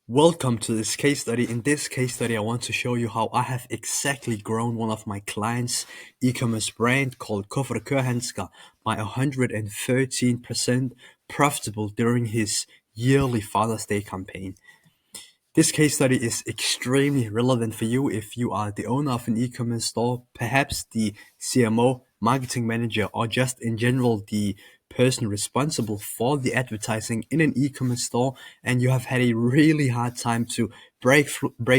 Welcome to this case study. In this case study, I want to show you how I have exactly grown one of my clients' e-commerce brand called Casestudy by 113% profitable during his yearly Father's Day campaign. This case study is extremely relevant for you if you are the owner of an e-commerce store, perhaps the CMO, marketing manager, or just in general the person responsible for the advertising in an e-commerce store, and you have had a really hard time to break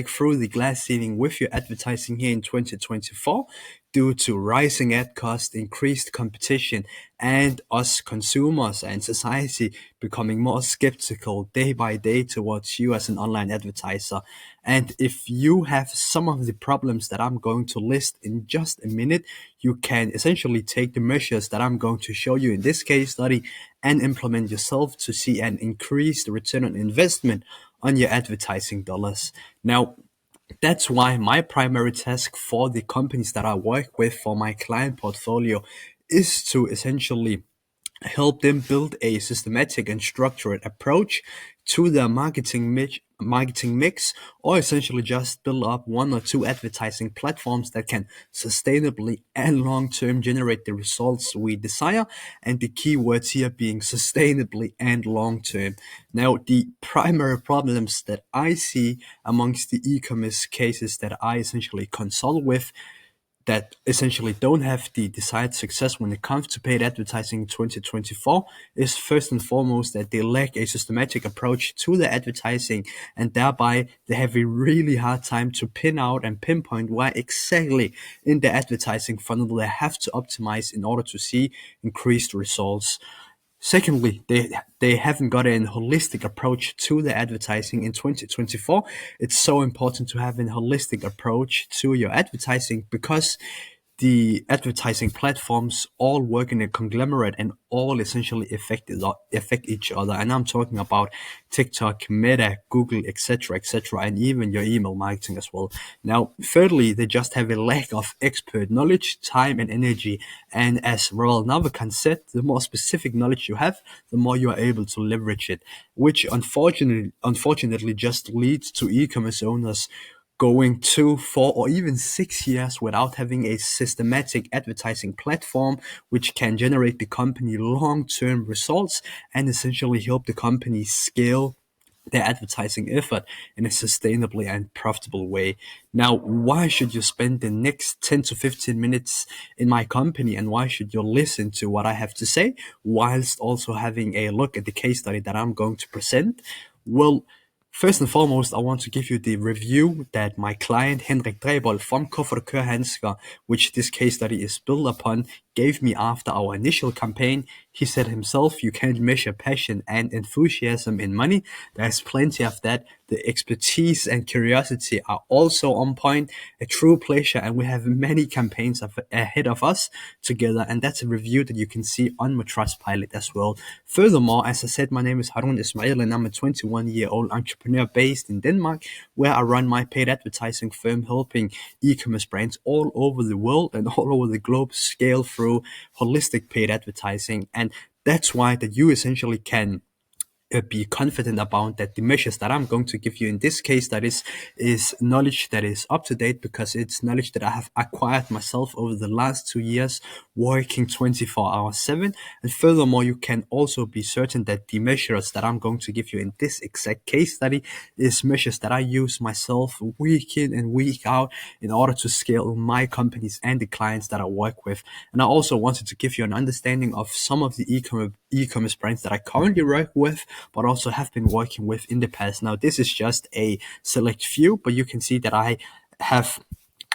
through the glass ceiling with your advertising here in 2024 due to rising ad costs, increased competition, and us consumers and society becoming more skeptical day by day towards you as an online advertiser. And if you have some of the problems that I'm going to list in just a minute, you can essentially take the measures that I'm going to show you in this case study and implement yourself to see an increased return on investment on your advertising dollars. Now, that's why my primary task for the companies that I work with for my client portfolio is to essentially help them build a systematic and structured approach to their marketing mix, or essentially just build up one or two advertising platforms that can sustainably and long term generate the results we desire, and the key words here being sustainably and long term. Now, the primary problems that I see amongst the e-commerce cases that I essentially consult with that essentially don't have the desired success when it comes to paid advertising in 2024 is first and foremost that they lack a systematic approach to the advertising, and thereby they have a really hard time to pin out and pinpoint where exactly in the advertising funnel they have to optimize in order to see increased results. Secondly, they haven't got a holistic approach to the advertising in 2024. It's so important to have a holistic approach to your advertising because the advertising platforms all work in a conglomerate and all essentially affect each other. And I'm talking about TikTok, Meta, Google, etc., and even your email marketing as well. Now, thirdly, they just have a lack of expert knowledge, time, and energy. And as Roald Navikan said, the more specific knowledge you have, the more you are able to leverage it, which unfortunately just leads to e-commerce owners going 2, 4, or even 6 years without having a systematic advertising platform which can generate the company long-term results and essentially help the company scale their advertising effort in a sustainably and profitable way. Now, why should you spend the next 10 to 15 minutes in my company, and why should you listen to what I have to say whilst also having a look at the case study that I'm going to present? Well, first and foremost, I want to give you the review that my client Henrik Drebol from Koffer which this case study is built upon, gave me after our initial campaign. He said himself, you can't measure passion and enthusiasm in money. There's plenty of that. The expertise and curiosity are also on point, a true pleasure, and we have many campaigns ahead of us together, and that's a review that you can see on my Trustpilot as well. Furthermore, as I said, my name is Harun Ismail, and I'm a 21-year-old entrepreneur based in Denmark, where I run my paid advertising firm, helping e-commerce brands all over the world and all over the globe scale through holistic paid advertising. And that's why that you essentially can be confident about that the measures that I'm going to give you in this case that is knowledge that is up to date, because it's knowledge that I have acquired myself over the last 2 years working 24 hours 7. And furthermore, you can also be certain that the measures that I'm going to give you in this exact case study is measures that I use myself week in and week out in order to scale my companies and the clients that I work with. And I also wanted to give you an understanding of some of the e-commerce brands that I currently work with, but also have been working with in the past. Now, this is just a select few, but you can see that I have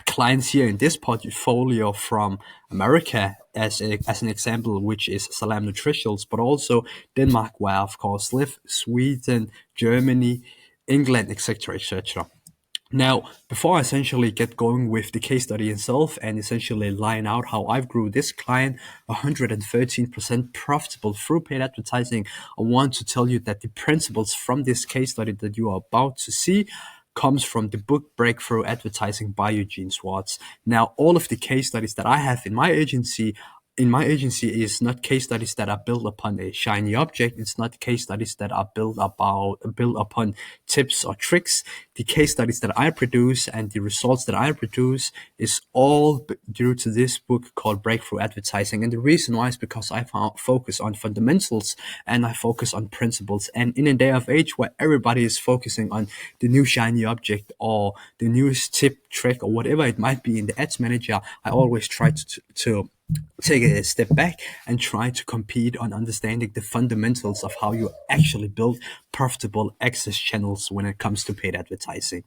clients here in this portfolio from America as an example, which is Salam Nutritionals, but also Denmark, where I of course live, Sweden, Germany, England, etc. Now, before I essentially get going with the case study itself and essentially line out how I've grew this client 113% profitable through paid advertising, I want to tell you that the principles from this case study that you are about to see comes from the book Breakthrough Advertising by Eugene Schwartz. Now, all of the case studies that I have in my agency in my agency is not case studies that are built upon a shiny object. It's not case studies that are built upon tips or tricks. The case studies that I produce and the results that I produce is all due to this book called Breakthrough Advertising. And the reason why is because I focus on fundamentals and I focus on principles. And in a day of age where everybody is focusing on the new shiny object or the newest tip, trick, or whatever it might be in the ads manager, I always try to take a step back and try to compete on understanding the fundamentals of how you actually build profitable access channels when it comes to paid advertising.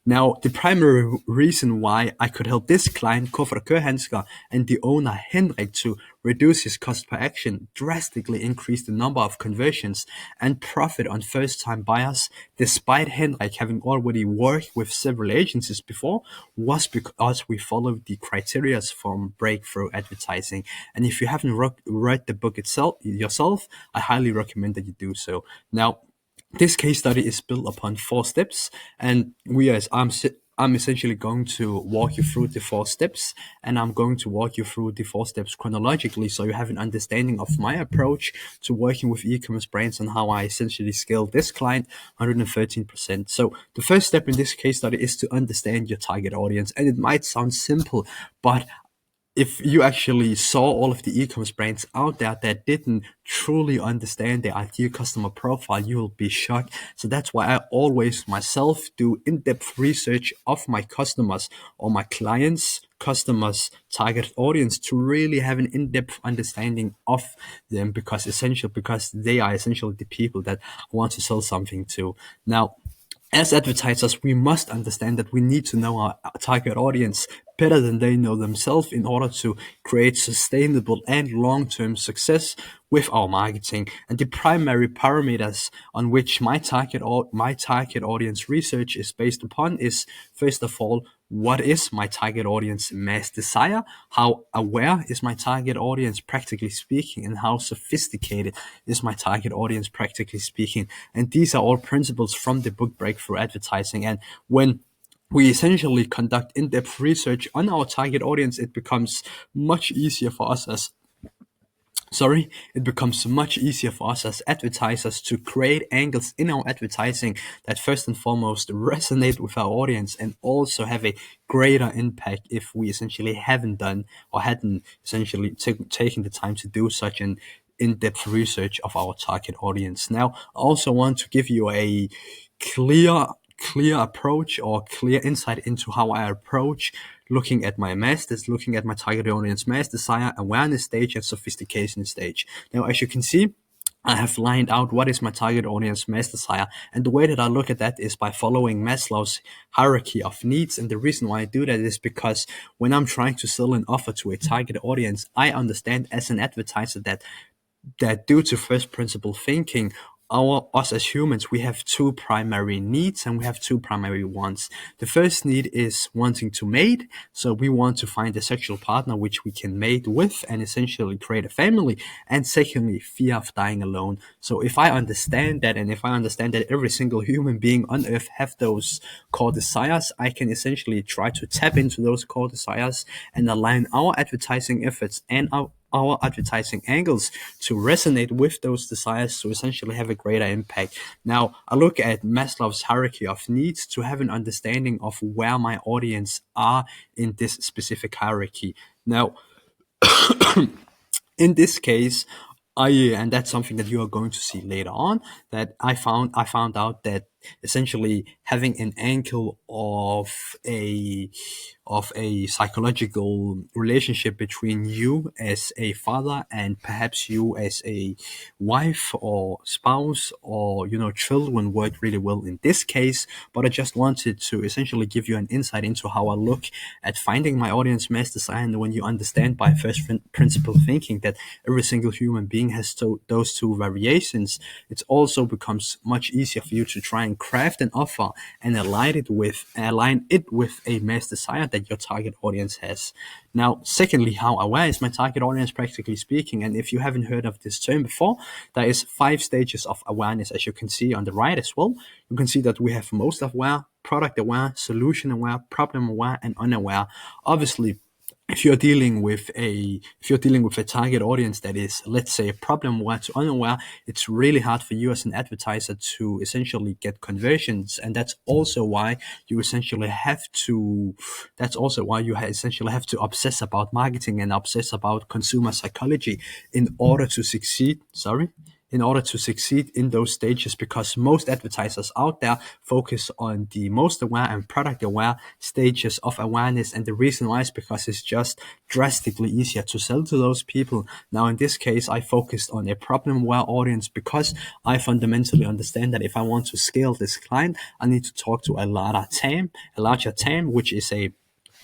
Now, the primary reason why I could help this client, Koffer Køhansker, and the owner Henrik to reduce his cost per action, drastically increase the number of conversions, and profit on first-time buyers, despite Henrik having already worked with several agencies before, was because we followed the criteria from Breakthrough Advertising. And if you haven't read the book itself yourself, I highly recommend that you do so. Now, this case study is built upon 4 steps, and I'm essentially going to walk you through the 4 steps, and I'm going to walk you through the 4 steps chronologically so you have an understanding of my approach to working with e-commerce brands and how I essentially scale this client 113%. So the first step in this case study is to understand your target audience, and it might sound simple, but if you actually saw all of the e-commerce brands out there that didn't truly understand their ideal customer profile, you will be shocked. So that's why I always myself do in-depth research of my customers or my clients' customers' target audience to really have an in-depth understanding of them because they are essentially the people that I want to sell something to. Now, as advertisers, we must understand that we need to know our target audience better than they know themselves in order to create sustainable and long-term success with our marketing. And the primary parameters on which my target audience research is based upon is, first of all, what is my target audience mass desire? How aware is my target audience, practically speaking, and how sophisticated is my target audience, practically speaking? And these are all principles from the book Breakthrough Advertising. And when we essentially conduct in-depth research on our target audience, it becomes much easier for us as advertisers to create angles in our advertising that first and foremost resonate with our audience and also have a greater impact if we essentially hadn't essentially taken the time to do such an in-depth research of our target audience. Now, I also want to give you a clear approach or clear insight into how I approach looking at my target audience mass desire, awareness stage, and sophistication stage. Now, as you can see, I have lined out what is my target audience mass desire. And the way that I look at that is by following Maslow's hierarchy of needs. And the reason why I do that is because when I'm trying to sell an offer to a target audience, I understand as an advertiser that due to first principle thinking, us as humans, we have 2 primary needs and we have 2 primary wants. The first need is wanting to mate. So we want to find a sexual partner which we can mate with and essentially create a family. And secondly, fear of dying alone. So if I understand that, and if I understand that every single human being on earth have those core desires, I can essentially try to tap into those core desires and align our advertising efforts and our advertising angles to resonate with those desires to essentially have a greater impact. Now, I look at Maslow's hierarchy of needs to have an understanding of where my audience are in this specific hierarchy. Now, in this case, and that's something that you are going to see later on, that I found out that essentially having an angle of a psychological relationship between you as a father and perhaps you as a wife or spouse or children work really well in this case. But I just wanted to essentially give you an insight into how I look at finding my audience mass desire. And when you understand by first principle thinking that every single human being has those 2 variations, it also becomes much easier for you to try and craft an offer and align it with a mass desire that your target audience has. Now, secondly, how aware is my target audience, practically speaking? And if you haven't heard of this term before, there is 5 stages of awareness, as you can see on the right as well. You can see that we have most aware, product aware, solution aware, problem aware, and unaware. Obviously, if you're dealing with a target audience that is, let's say, problem aware to unaware, it's really hard for you as an advertiser to essentially get conversions. And that's also why you essentially have to essentially have to obsess about marketing and obsess about consumer psychology in order to succeed. In order to succeed in those stages, because most advertisers out there focus on the most aware and product aware stages of awareness. And the reason why is because it's just drastically easier to sell to those people. Now, in this case, I focused on a problem aware audience because I fundamentally understand that if I want to scale this client, I need to talk to a larger TAM, which is a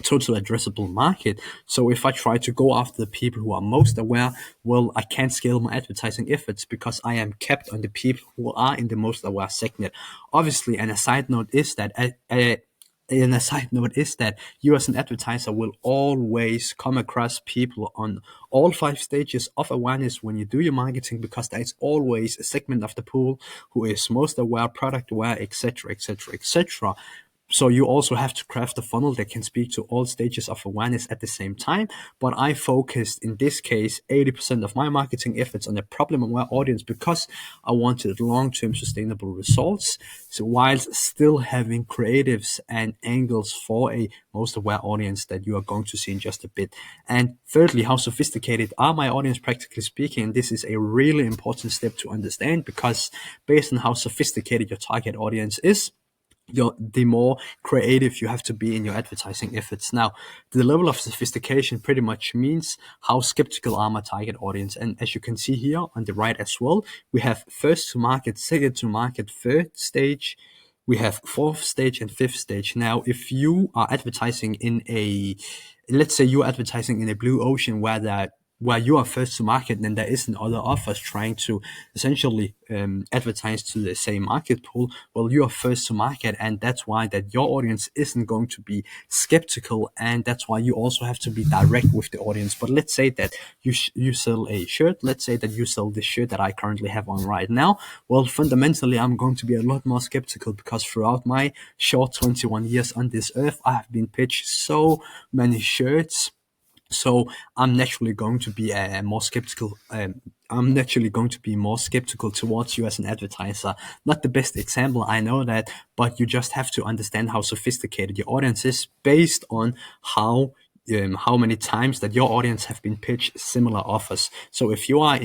total addressable market. So if I try to go after the people who are most aware, well, I can't scale my advertising efforts because I am kept on the people who are in the most aware segment. Obviously, and a side note is that you as an advertiser will always come across people on all 5 stages of awareness when you do your marketing, because there is always a segment of the pool who is most aware, product aware, etc., etc., etc. So you also have to craft a funnel that can speak to all stages of awareness at the same time. But I focused in this case 80% of my marketing efforts on the problem aware audience because I wanted long-term sustainable results. So while still having creatives and angles for a most aware audience that you are going to see in just a bit. And thirdly, how sophisticated are my audience, practically speaking? This is a really important step to understand, because based on how sophisticated your target audience is, the more creative you have to be in your advertising efforts. Now, the level of sophistication pretty much means how skeptical are my target audience. And as you can see here on the right as well, we have first to market, second to market, third stage. We have fourth stage and fifth stage. Now, if you are advertising let's say you're advertising in a blue ocean where you are first to market, then there isn't other offers trying to essentially advertise to the same market pool. Well, you are first to market, and that's why that your audience isn't going to be skeptical, and that's why you also have to be direct with the audience. But let's say that you sell a shirt. Let's say that you sell this shirt that I currently have on right now. Well, fundamentally, I'm going to be a lot more skeptical, because throughout my short 21 years on this earth, I have been pitched so many shirts. So I'm naturally going to be more skeptical. I'm naturally going to be more skeptical towards you as an advertiser. Not the best example, I know that, but you just have to understand how sophisticated your audience is based on how many times that your audience have been pitched similar offers. So if you are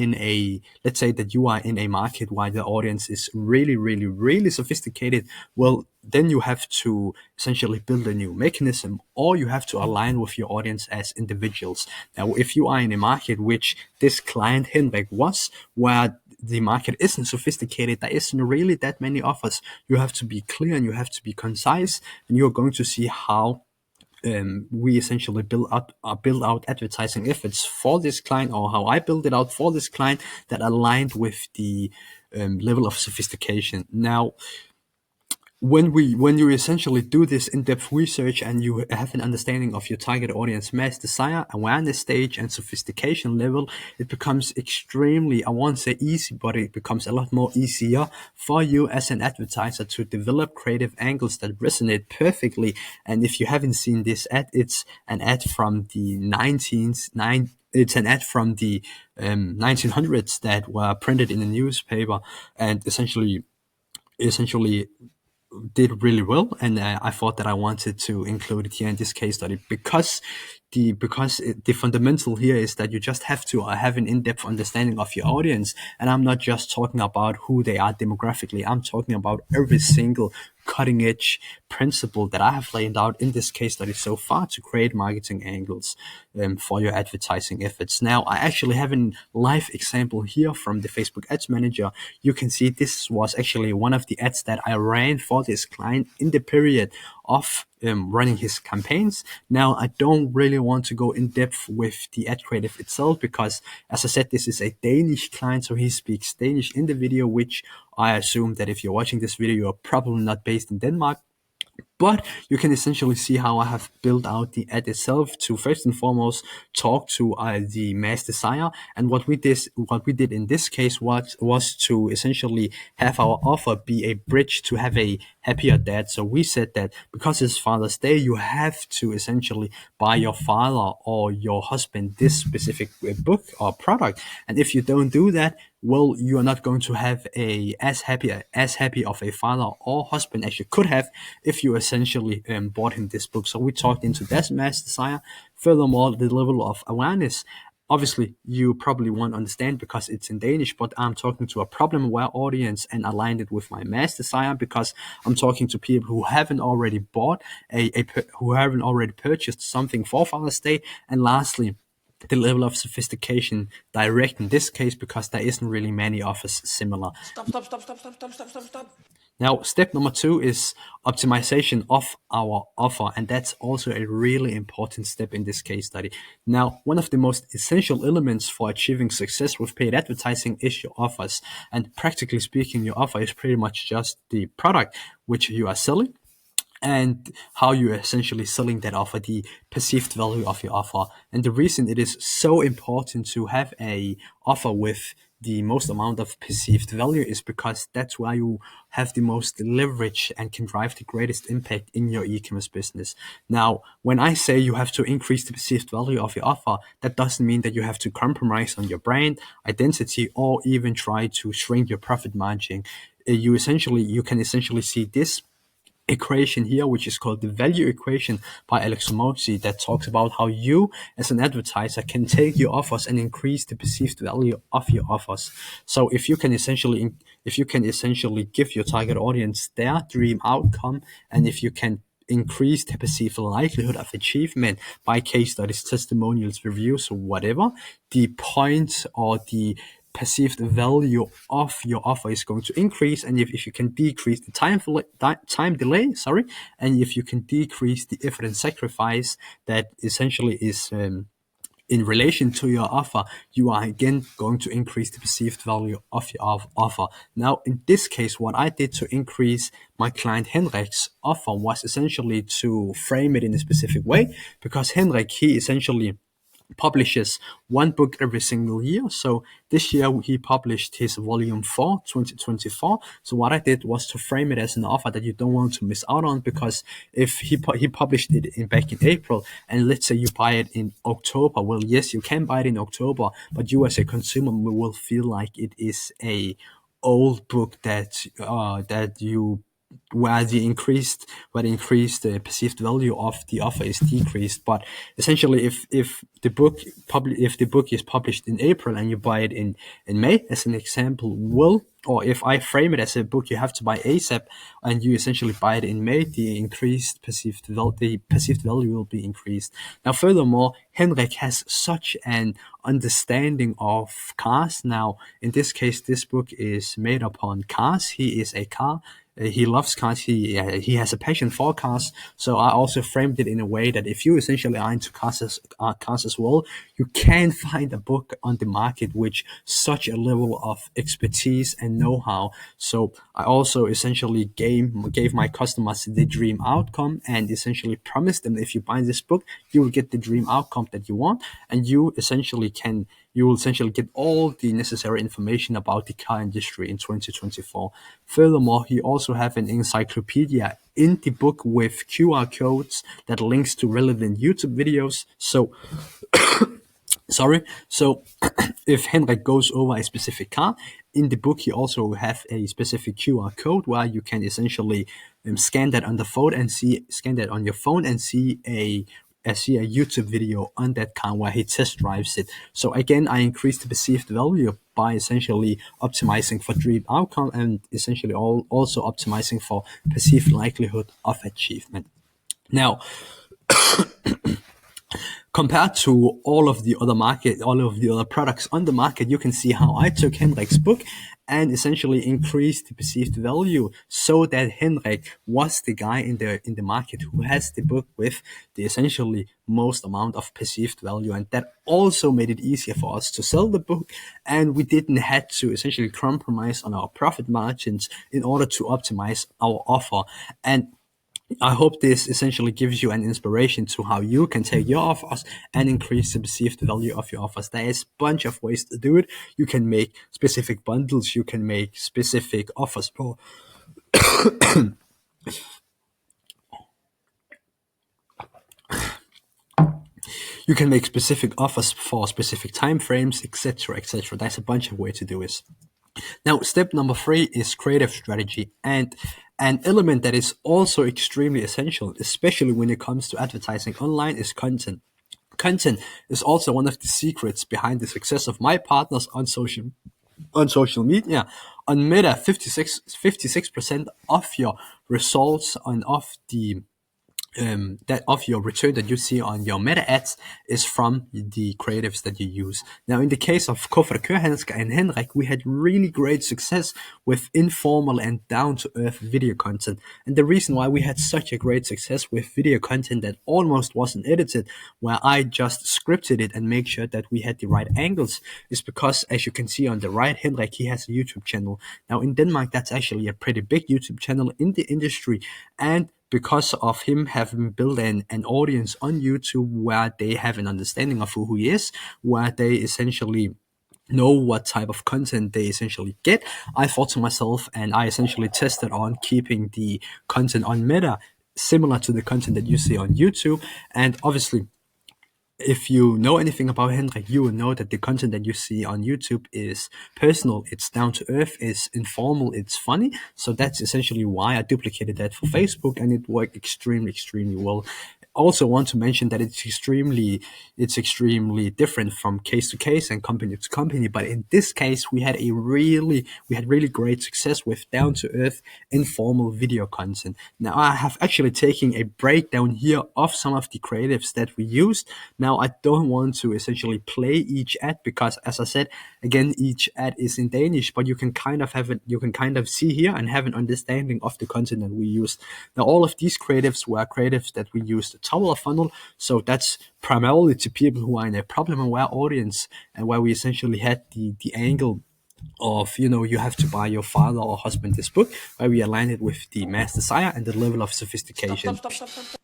let's say that you are in a market where the audience is really, really, really sophisticated, well, then you have to essentially build a new mechanism, or you have to align with your audience as individuals. Now, if you are in a market which this client Henrik was, where the market isn't sophisticated, there isn't really that many offers, you have to be clear and you have to be concise, and you're going to see how we essentially build out advertising efforts for this client, or how I build it out for this client that aligned with the level of sophistication. Now, when you essentially do this in-depth research and you have an understanding of your target audience mass desire, awareness stage, and sophistication level, it becomes extremely, I won't say easy, but it becomes a lot more easier for you as an advertiser to develop creative angles that resonate perfectly. And if you haven't seen this ad, it's an ad from the 1900s that were printed in a newspaper, and essentially did really well, and I thought that I wanted to include it here in this case study, because the fundamental here is that you just have to have an in-depth understanding of your audience. And I'm not just talking about who they are demographically, I'm talking about every single cutting edge principle that I have laid out in this case study so far to create marketing angles for your advertising efforts. Now, I actually have a live example here from the Facebook Ads Manager. You can see this was actually one of the ads that I ran for this client in the period of running his campaigns. Now, I don't really want to go in depth with the ad creative itself, because as I said, this is a Danish client, so he speaks Danish in the video, which I assume that if you're watching this video, you're probably not based in Denmark. But you can essentially see how I have built out the ad itself to first and foremost talk to the mass desire. And what we did in this case was to essentially have our offer be a bridge to have a happier dad. So we said that because it's Father's Day, you have to essentially buy your father or your husband this specific book or product. And if you don't do that, well, you are not going to have a as happy of a father or husband as you could have if you essentially bought him this book. So we talked into that mass desire. Furthermore, the level of awareness. Obviously, you probably won't understand because it's in Danish, but I'm talking to a problem-aware audience and aligned it with my mass desire because I'm talking to people who haven't already bought who haven't already purchased something for Father's Day. And lastly, the level of sophistication direct in this case because there isn't really many offers similar. Stop. Now, step number 2 is optimization of our offer, and that's also a really important step in this case study. Now, one of the most essential elements for achieving success with paid advertising is your offers. And practically speaking, your offer is pretty much just the product which you are selling and how you're essentially selling that offer, the perceived value of your offer. And the reason it is so important to have a offer with the most amount of perceived value is because that's where you have the most leverage and can drive the greatest impact in your e-commerce business. Now, when I say you have to increase the perceived value of your offer, that doesn't mean that you have to compromise on your brand identity or even try to shrink your profit margin. You can essentially see this equation here, which is called the value equation by Alex Hormozi, that talks about how you as an advertiser can take your offers and increase the perceived value of your offers. So if you can essentially give your target audience their dream outcome, and if you can increase the perceived likelihood of achievement by case studies, testimonials, reviews, or whatever, the point or the perceived value of your offer is going to increase. And if you can decrease the time delay, and if you can decrease the effort and sacrifice that essentially is in relation to your offer, you are again going to increase the perceived value of your offer. Now, in this case, what I did to increase my client Henrik's offer was essentially to frame it in a specific way, because Henrik, he essentially publishes one book every single year. So this year he published his volume 4, 2024. So what I did was to frame it as an offer that you don't want to miss out on, because if he published it back in April, and let's say you buy it in October, well, yes, you can buy it in October, but you as a consumer will feel like it is a old book that you where the increased perceived value of the offer is decreased. But essentially, if the book is published in April and you buy it in May, as an example, or if I frame it as a book you have to buy ASAP and you essentially buy it in May, the perceived value will be increased. Now, furthermore, Henrik has such an understanding of cars. Now, in this case, this book is made upon cars. He is a car. He loves cars. He has a passion for cars. So I also framed it in a way that if you essentially are into cars as well, you can find a book on the market with such a level of expertise and know-how. So I also essentially gave my customers the dream outcome and essentially promised them, if you buy this book, you will get the dream outcome that you want, and you will essentially get all the necessary information about the car industry in 2024. Furthermore, he also have an encyclopedia in the book with QR codes that links to relevant YouTube videos. So if Henrik goes over a specific car, in the book he also have a specific QR code where you can essentially scan that on your phone and see a YouTube video on that car where he test drives it. So again, I increased the perceived value by essentially optimizing for dream outcome and essentially also optimizing for perceived likelihood of achievement. Now, compared to all of the other products on the market, you can see how I took Henrik's book and essentially increased the perceived value so that Henrik was the guy in the market who has the book with the essentially most amount of perceived value. And that also made it easier for us to sell the book, and we didn't have to essentially compromise on our profit margins in order to optimize our offer. And I hope this essentially gives you an inspiration to how you can take your offers and increase the perceived value of your offers. There is a bunch of ways to do it. You can make specific bundles. You can make specific offers for You can make specific offers for specific time frames, etc., etc. That's a bunch of ways to do it. Now, step number 3 is creative strategy, and an element that is also extremely essential, especially when it comes to advertising online, is content. Content is also one of the secrets behind the success of my partners on social media. On Meta, 56% of your results and of the that of your return that you see on your meta ads is from the creatives that you use. Now, in the case of Koffer Køhanska and Henrik, we had really great success with informal and down-to-earth video content. And the reason why we had such a great success with video content that almost wasn't edited, where I just scripted it and make sure that we had the right angles, is because, as you can see on the right, Henrik, he has a YouTube channel. Now, in Denmark, that's actually a pretty big YouTube channel in the industry, and because of him having built an audience on YouTube where they have an understanding of who he is, where they essentially know what type of content they essentially get, I thought to myself, and I essentially tested on keeping the content on Meta similar to the content that you see on YouTube. And obviously, if you know anything about Henrik, you will know that the content that you see on YouTube is personal, it's down to earth, it's informal, it's funny. So that's essentially why I duplicated that for Facebook, and it worked extremely, extremely well. Also want to mention that it's extremely different from case to case and company to company. But in this case, we had really great success with down to earth, informal video content. Now I have actually taken a breakdown here of some of the creatives that we used. Now I don't want to essentially play each ad because, as I said, again, each ad is in Danish, but you can kind of see here and have an understanding of the content that we used. Now all of these creatives were creatives that we used top of the funnel, so that's primarily to people who are in a problem-aware audience, and where we essentially had the angle of, you have to buy your father or husband this book, where we aligned it with the mass desire and the level of Stop, stop, sophistication. stop, stop, stop, stop.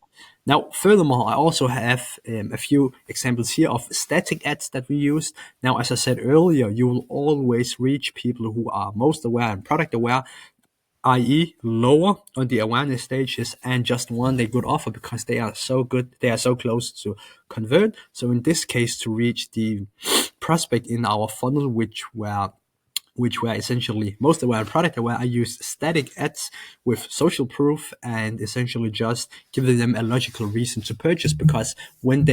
Now, furthermore, I also have a few examples here of static ads that we use. Now, as I said earlier, you will always reach people who are most aware and product aware, i.e., lower on the awareness stages, and just want a good offer because they are so good, they are so close to convert. So in this case, to reach the prospect in our funnel, which were essentially most aware and product aware, I used static ads with social proof and essentially just giving them a logical reason to purchase, because when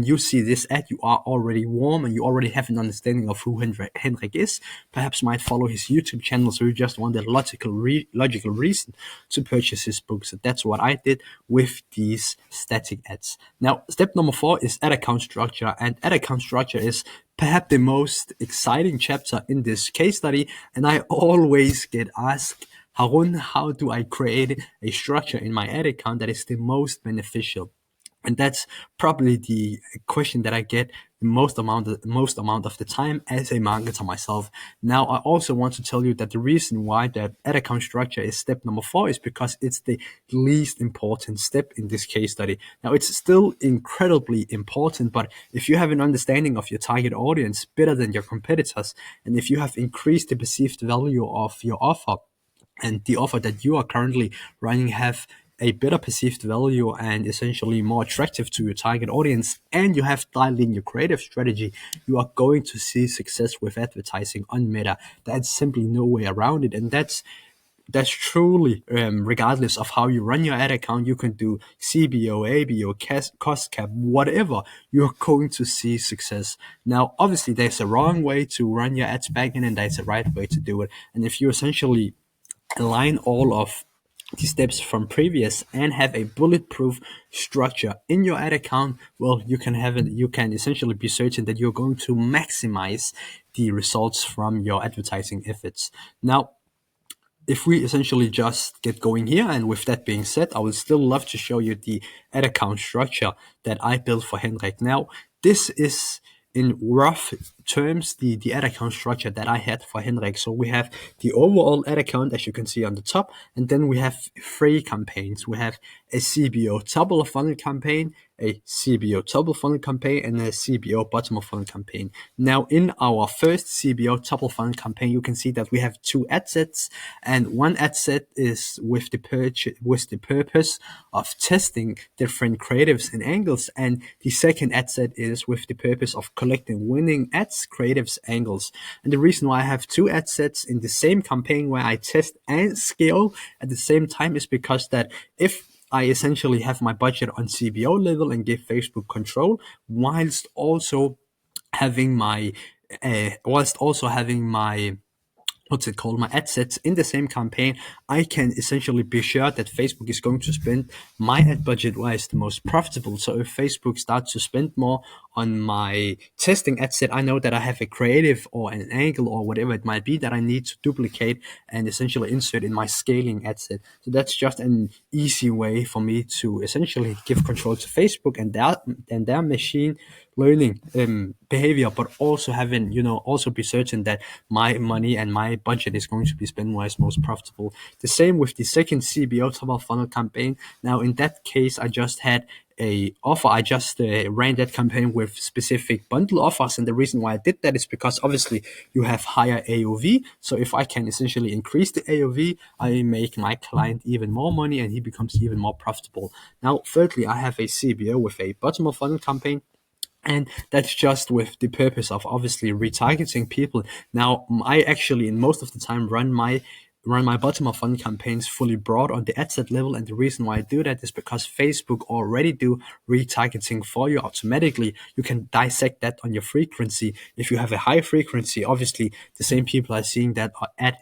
you see this ad, you are already warm and you already have an understanding of who Henrik is, perhaps might follow his YouTube channel, so you just want a logical reason to purchase his book. So that's what I did with these static ads. Now, step number 4 is ad account structure, and ad account structure is perhaps the most exciting chapter in this case study. And I always get asked, Harun, how do I create a structure in my ad account that is the most beneficial? And that's probably the question that I get the most amount of the time as a marketer myself. Now, I also want to tell you that the reason why that ad account structure is step number 4 is because it's the least important step in this case study. Now, it's still incredibly important, but if you have an understanding of your target audience better than your competitors, and if you have increased the perceived value of your offer, and the offer that you are currently running have a better perceived value and essentially more attractive to your target audience, and you have dialed in your creative strategy, you are going to see success with advertising on Meta. That's simply no way around it, and that's truly, regardless of how you run your ad account. You can do CBO, ABO, cost cap, whatever, you're going to see success. Now, obviously, there's a wrong way to run your ads back in, and there's a right way to do it. And if you essentially align all of the steps from previous and have a bulletproof structure in your ad account, well, you can essentially be certain that you're going to maximize the results from your advertising efforts. Now, if we essentially just get going here, and with that being said, I would still love to show you the ad account structure that I built for Henrik. Now, this is in rough terms the ad account structure that I had for Henrik. So we have the overall ad account, as you can see on the top, and then we have three campaigns. We have a CBO top of funnel campaign, a CBO top of funnel campaign, and a CBO bottom of funnel campaign. Now, in our first CBO top of funnel campaign, you can see that we have two ad sets, and one ad set is with the purpose of testing different creatives and angles, and the second ad set is with the purpose of collecting winning ads, creatives, angles. And the reason why I have two ad sets in the same campaign where I test and scale at the same time is because that if I essentially have my budget on CBO level and give Facebook control, having my whilst also having my what's it called, my ad sets in the same campaign, I can essentially be sure that Facebook is going to spend my ad budget where it's the most profitable. So if Facebook starts to spend more on my testing ad set, I know that I have a creative or an angle or whatever it might be that I need to duplicate and essentially insert in my scaling ad set. So that's just an easy way for me to essentially give control to Facebook and their machine learning behavior, but also having, also be certain that my money and my budget is going to be spent where it's most profitable. The same with the second CBO top of funnel campaign. Now, in that case, I just had a offer. I just ran that campaign with specific bundle offers, and the reason why I did that is because obviously you have higher AOV. So if I can essentially increase the AOV, I make my client even more money and he becomes even more profitable. Now, thirdly, I have a CBO with a bottom of funnel campaign. And that's just with the purpose of obviously retargeting people. Now, I actually, in most of the time, run my bottom of funnel campaigns fully broad on the ad set level, and the reason why I do that is because Facebook already do retargeting for you automatically. You can dissect that on your frequency. If you have a high frequency, obviously the same people are seeing that ad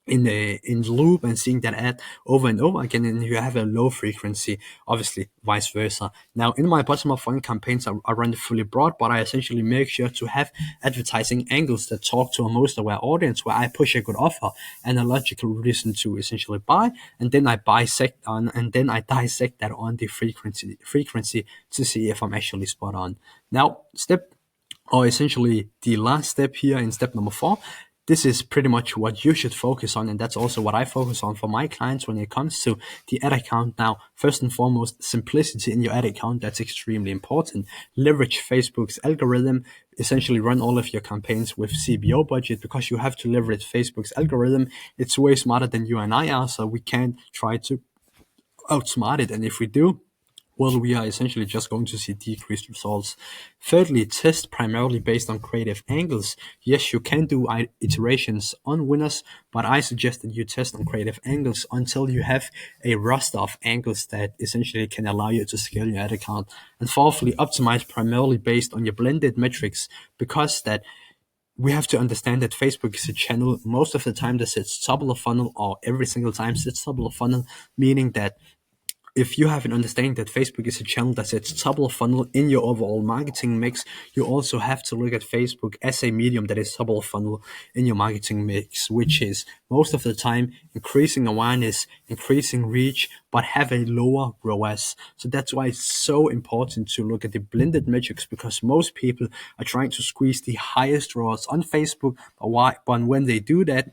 in loop and seeing that ad over and over again, and you have a low frequency, obviously vice versa. Now, in my bottom of funnel campaigns, I run it fully broad, but I essentially make sure to have advertising angles that talk to a most aware audience, where I push a good offer and a logical reason to essentially buy, and then I dissect that on the frequency to see if I'm actually spot on. Now, essentially the last step here in step number 4, this is pretty much what you should focus on, and that's also what I focus on for my clients when it comes to the ad account. Now, first and foremost, simplicity in your ad account, that's extremely important. Leverage Facebook's algorithm, essentially run all of your campaigns with CBO budget, because you have to leverage Facebook's algorithm. It's way smarter than you and I are, so we can't try to outsmart it, and if we do, well, we are essentially just going to see decreased results. Thirdly, test primarily based on creative angles. Yes, you can do iterations on winners, but I suggest that you test on creative angles until you have a roster of angles that essentially can allow you to scale your ad account. And fourthly, optimize primarily based on your blended metrics, because that we have to understand that Facebook is a channel most of the time that sits top of the funnel, or every single time sits top of the funnel, meaning that if you have an understanding that Facebook is a channel that sits top of funnel in your overall marketing mix, you also have to look at Facebook as a medium that is top of funnel in your marketing mix, which is most of the time increasing awareness, increasing reach, but have a lower ROAS. So that's why it's so important to look at the blended metrics, because most people are trying to squeeze the highest ROAS on Facebook, but when they do that,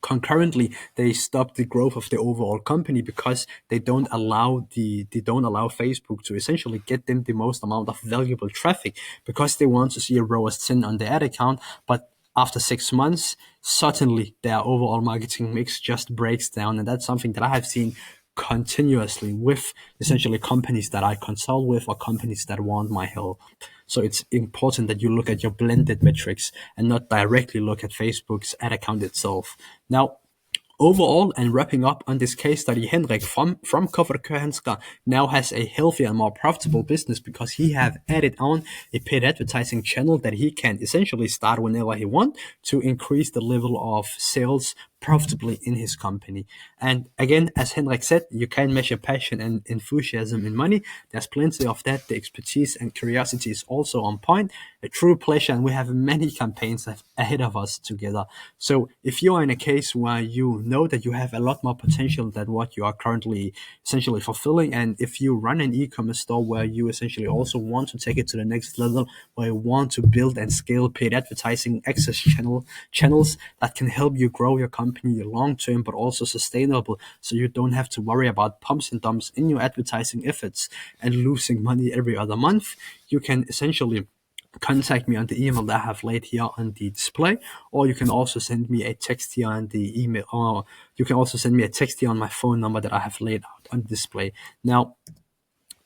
concurrently they stop the growth of the overall company, because they don't allow Facebook to essentially get them the most amount of valuable traffic, because they want to see a ROAS 10 on the ad account, but after 6 months suddenly their overall marketing mix just breaks down. And that's something that I have seen continuously with essentially companies that I consult with or companies that want my help. So it's important that you look at your blended metrics and not directly look at Facebook's ad account itself. Now, overall, and wrapping up on this case study, Henrik from Cover now has a healthier and more profitable business, because he have added on a paid advertising channel that he can essentially start whenever he wants to increase the level of sales profitably in his company. And again, as Henrik said, you can measure passion and enthusiasm in money. There's plenty of that. The expertise and curiosity is also on point. A true pleasure, and we have many campaigns ahead of us together. So if you are in a case where you know that you have a lot more potential than what you are currently essentially fulfilling, and if you run an e-commerce store where you essentially also want to take it to the next level, where you want to build and scale paid advertising access channels that can help you grow your company long term, but also sustainable, so you don't have to worry about pumps and dumps in your advertising efforts and losing money every other month, you can essentially contact me on the email that I have laid here on the display, or you can also send me a text here on the email, or you can also send me a text here on my phone number that I have laid out on the display. Now,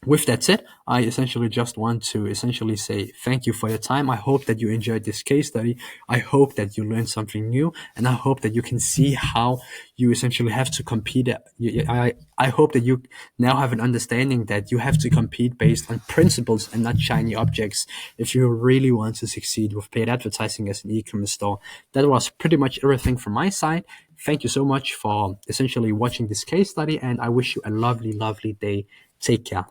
with that said, I essentially just want to essentially say thank you for your time. I hope that you enjoyed this case study. I hope that you learned something new, and I hope that you can see how you essentially have to compete. I hope that you now have an understanding that you have to compete based on principles and not shiny objects if you really want to succeed with paid advertising as an e-commerce store. That was pretty much everything from my side. Thank you so much for essentially watching this case study, and I wish you a lovely, lovely day. Take care.